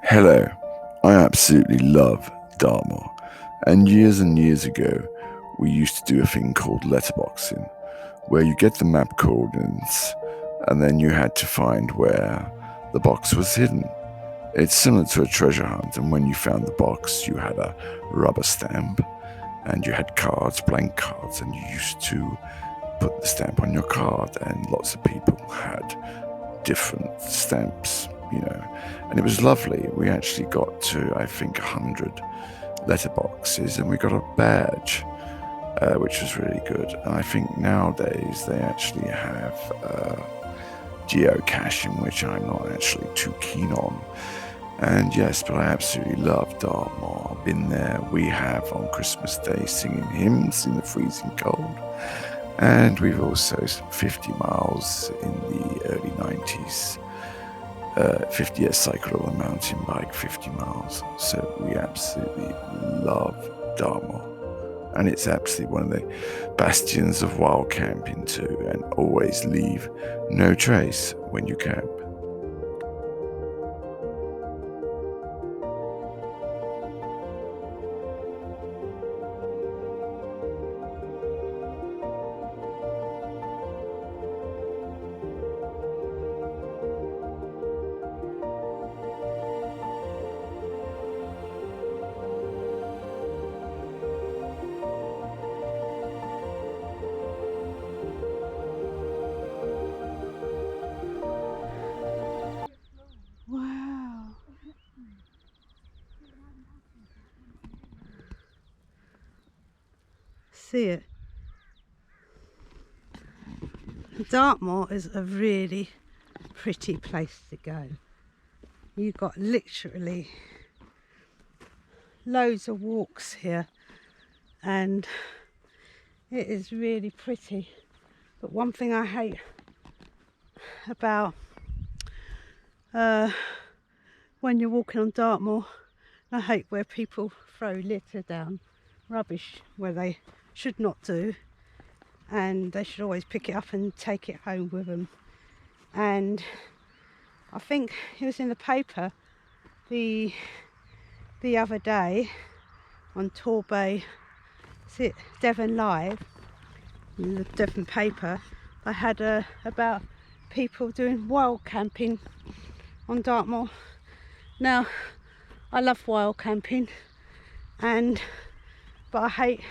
Hello, I absolutely love Dartmoor, and years ago we used to do a thing called letterboxing, where you get the map coordinates and then you had to find where the box was hidden. It's similar to a treasure hunt, and when you found the box, you had a rubber stamp and you had cards, blank cards, and you used to put the stamp on your card, and lots of people had different stamps, and it was lovely. We actually got to, I think, 100 letterboxes, and we got a badge, which was really good. And I think nowadays they actually have geocaching, which I'm not actually too keen on. And yes, but I absolutely love Dartmoor. I've been there. We have on Christmas Day singing hymns in the freezing cold. And we've also 50 miles in the early 90s. 50 years cycle on a mountain bike, 50 miles. So we absolutely love Dartmoor. And it's absolutely one of the bastions of wild camping too, and always leave no trace when you camp. Wow. See it. Dartmoor is a really pretty place to go. You've got literally loads of walks here and it is really pretty. But one thing I hate about when you're walking on Dartmoor, I hate where people throw litter down, rubbish where they should not do, and they should always pick it up and take it home with them. And I think it was in the paper the other day on Torbay, is it Devon Live, in the Devon paper, they had about people doing wild camping on Dartmoor. Now, I love wild camping, but I hate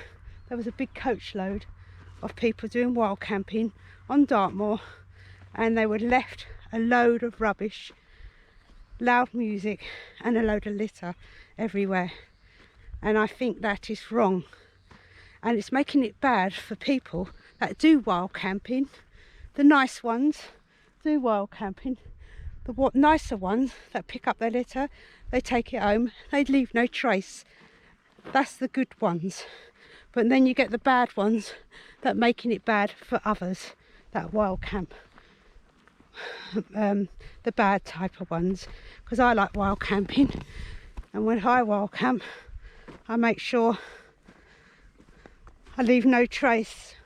there was a big coach load of people doing wild camping on Dartmoor, and they were left a load of rubbish, loud music, and a load of litter everywhere. And I think that is wrong, and it's making it bad for people that do wild camping. The nice ones do wild camping. The nicer ones that pick up their litter, they take it home, they leave no trace. That's the good ones. But then you get the bad ones that making it bad for others, that wild camp. The bad type of ones, because I like wild camping, and when I wild camp I make sure I leave no trace,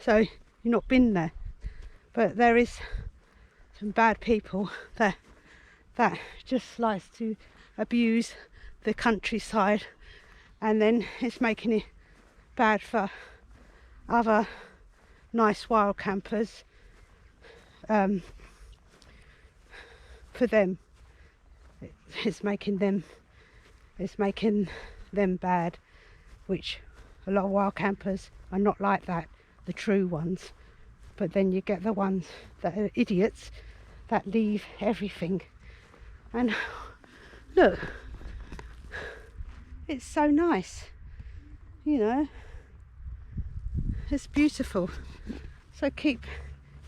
so you're not been there. But there is some bad people that just likes to abuse the countryside, and then it's making it bad for other nice wild campers. For them, it's making them bad, which a lot of wild campers are not like that, the true ones. But then you get the ones that are idiots that leave everything. And look, it's so nice, it's beautiful. So keep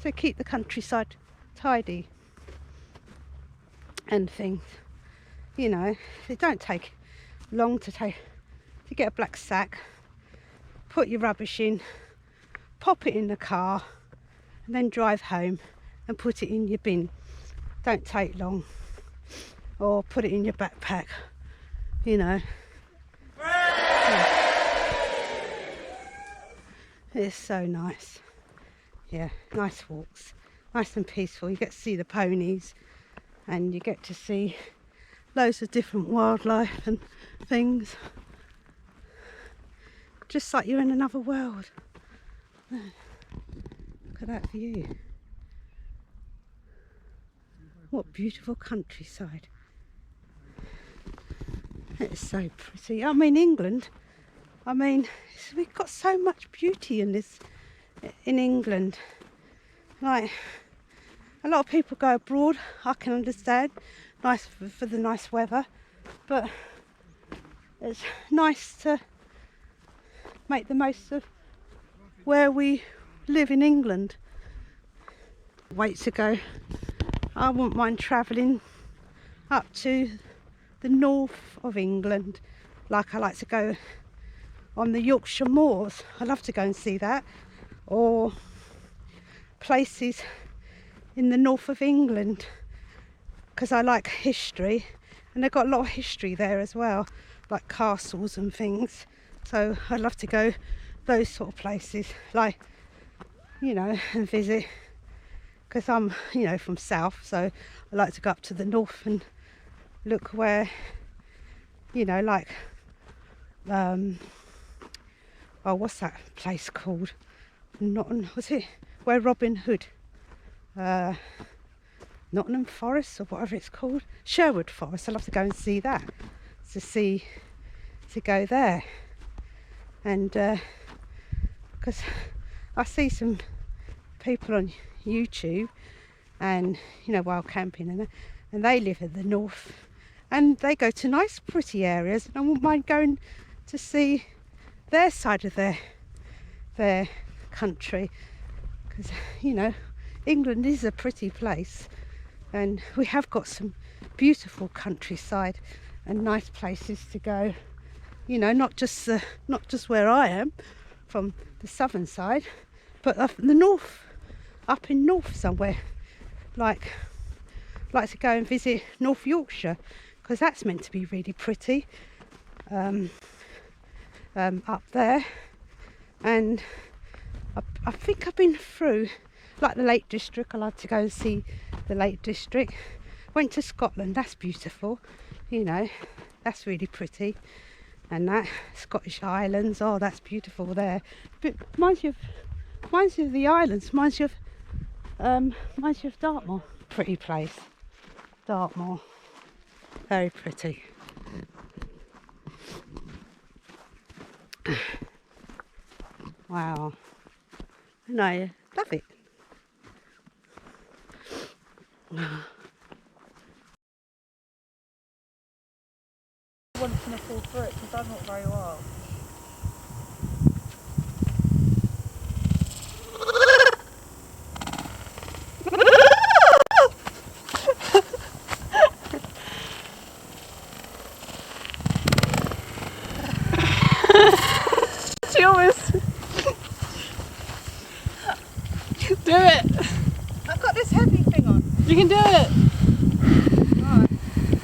the countryside tidy and things. It don't take long to get a black sack, put your rubbish in, pop it in the car, and then drive home and put it in your bin. Don't take long. Or put it in your backpack, Yeah. It's so nice. Yeah, nice walks, nice and peaceful. You get to see the ponies, and you get to see loads of different wildlife and things. Just like you're in another world. Look at that view. What beautiful countryside. It's so pretty. I mean, England, we've got so much beauty in England. Like, a lot of people go abroad, I can understand, nice for the nice weather, but it's nice to make the most of where we live in England. Wait to go. I wouldn't mind travelling up to the north of England. Like, I like to go on the Yorkshire moors. I love to go and see that. Or places in the north of England, because I like history, and they've got a lot of history there as well, like castles and things. So I'd love to go those sort of places, like, you know, and visit, because I'm, you know, from south, so I like to go up to the north and look where, you know, like, oh, what's that place called? Nottingham, was it where Robin Hood, Nottingham Forest or whatever it's called, Sherwood Forest. I'd love to go and see that, to go there, and because I see some people on YouTube, and, you know, wild camping, and they live in the north, and they go to nice pretty areas, and I wouldn't mind going to see their side of their country, because, you know, England is a pretty place, and we have got some beautiful countryside and nice places to go, you know, not just where I am from the southern side, but up in the north, up in north somewhere, like to go and visit North Yorkshire, because that's meant to be really pretty, up there. And I think I've been through, like, the Lake District. I like to go and see the Lake District. Went to Scotland, that's beautiful, you know, that's really pretty. And that Scottish Islands, oh, that's beautiful there. But reminds you of the islands, reminds you of Dartmoor. Pretty place, Dartmoor, very pretty. Wow, and I love it. Once can fall through it, because I'm not very well. She almost do it. I've got this heavy thing on. You can do it. Right.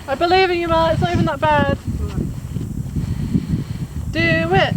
I believe in you, Matt. It's not even that bad. Right. Do it.